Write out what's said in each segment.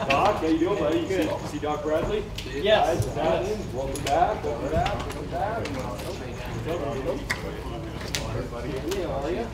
Doc, how you doing, buddy? Good. See Doc Bradley? Yes. Welcome back. Welcome back. Everybody, how are you?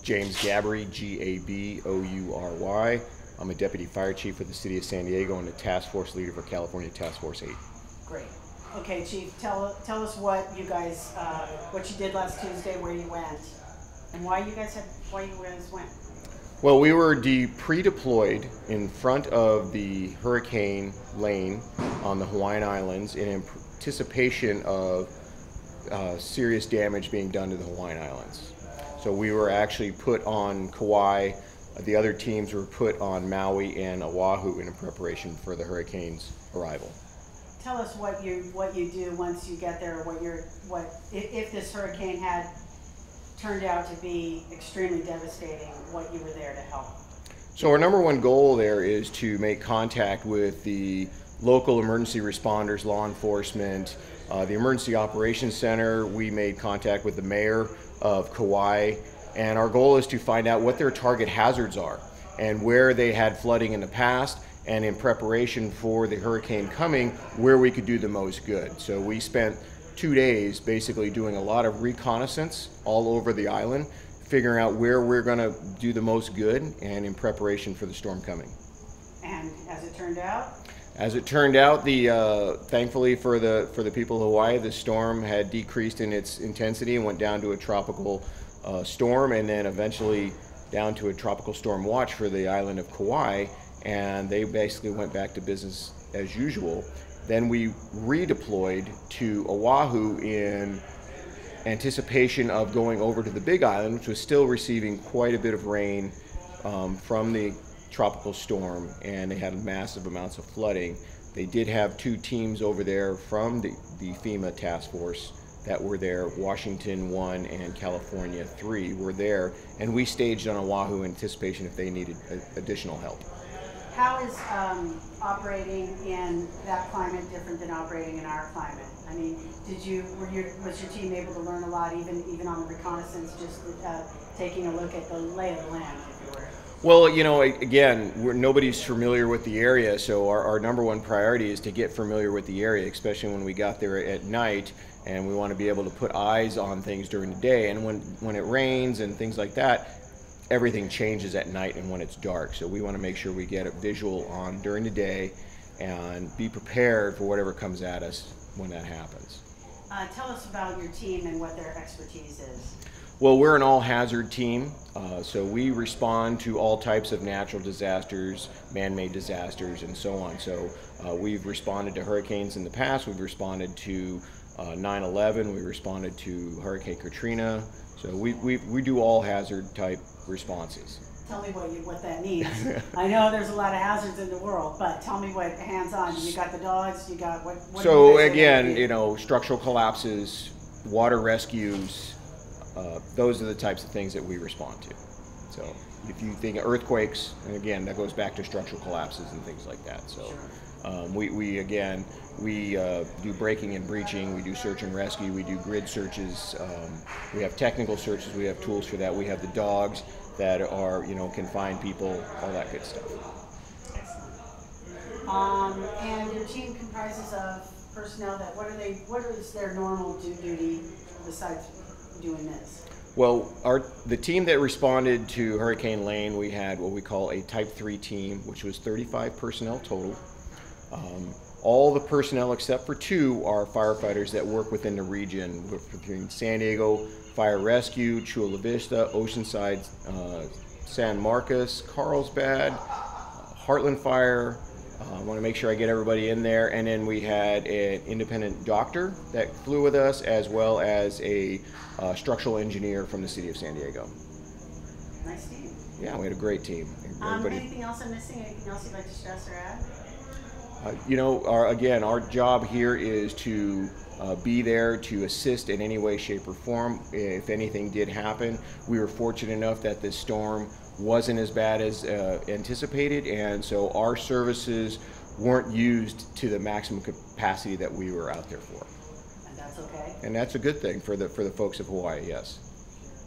James Gaboury, Gaboury. I'm a Deputy Fire Chief for the City of San Diego and a Task Force Leader for California Task Force 8. Great. Okay, Chief, tell us what you guys, what you did last Tuesday, where you went, and why you guys went. Well, we were pre-deployed in front of the hurricane lane on the Hawaiian Islands in anticipation of serious damage being done to the Hawaiian Islands. So we were actually put on Kauai. The other teams were put on Maui and Oahu in preparation for the hurricane's arrival. Tell us what you do once you get there. If this hurricane had turned out to be extremely devastating, what you were there to help. So our number one goal there is to make contact with the local emergency responders, law enforcement, the Emergency Operations Center. We made contact with the mayor of Kauai, and our goal is to find out what their target hazards are and where they had flooding in the past, and in preparation for the hurricane coming, where we could do the most good. So we spent 2 days basically doing a lot of reconnaissance all over the island, figuring out where we're going to do the most good and in preparation for the storm coming. And as it turned out? As it turned out, thankfully for the people of Hawaii, the storm had decreased in its intensity and went down to a tropical storm, and then eventually down to a tropical storm watch for the island of Kauai, and they basically went back to business as usual. Then we redeployed to Oahu in anticipation of going over to the Big Island, which was still receiving quite a bit of rain from the tropical storm, and they had massive amounts of flooding. They did have 2 teams over there from the FEMA task force that were there. Washington 1 and California 3 were there, and we staged on Oahu in anticipation if they needed additional help. How is operating in that climate different than operating in our climate? I mean, was your team able to learn a lot, even on the reconnaissance, just taking a look at the lay of the land, if you were? Well, you know, again, nobody's familiar with the area, so our number one priority is to get familiar with the area, especially when we got there at night, and we want to be able to put eyes on things during the day. And when it rains and things like that, everything changes at night and when it's dark. So we want to make sure we get a visual on during the day and be prepared for whatever comes at us when that happens. Tell us about your team and what their expertise is. Well, we're an all-hazard team, so we respond to all types of natural disasters, man-made disasters, and so on. So we've responded to hurricanes in the past. We've responded to 9/11. We responded to Hurricane Katrina. So we do all-hazard type responses. Tell me what that means. I know there's a lot of hazards in the world, but tell me what hands-on. You got the dogs. You got what? So again, you know, structural collapses, water rescues. Those are the types of things that we respond to. So. if you think earthquakes, and again, that goes back to structural collapses and things like that. So we do breaking and breaching, we do search and rescue, we do grid searches, we have technical searches, we have tools for that, we have the dogs that are, can find people, all that good stuff. And your team comprises of personnel that, what is their normal duty besides doing this? Well, the team that responded to Hurricane Lane, we had what we call a Type 3 team, which was 35 personnel total. All the personnel except for 2 are firefighters that work within the region, between San Diego Fire Rescue, Chula Vista, Oceanside, San Marcos, Carlsbad, Heartland Fire. I want to make sure I get everybody in there. And then we had an independent doctor that flew with us, as well as a structural engineer from the city of San Diego. Nice team. Yeah, we had a great team. Anything else I'm missing? Anything else you'd like to stress or add? Our job here is to be there to assist in any way, shape, or form. If anything did happen, we were fortunate enough that this storm wasn't as bad as anticipated, and so our services weren't used to the maximum capacity that we were out there for. And that's okay? And that's a good thing for the folks of Hawaii, yes.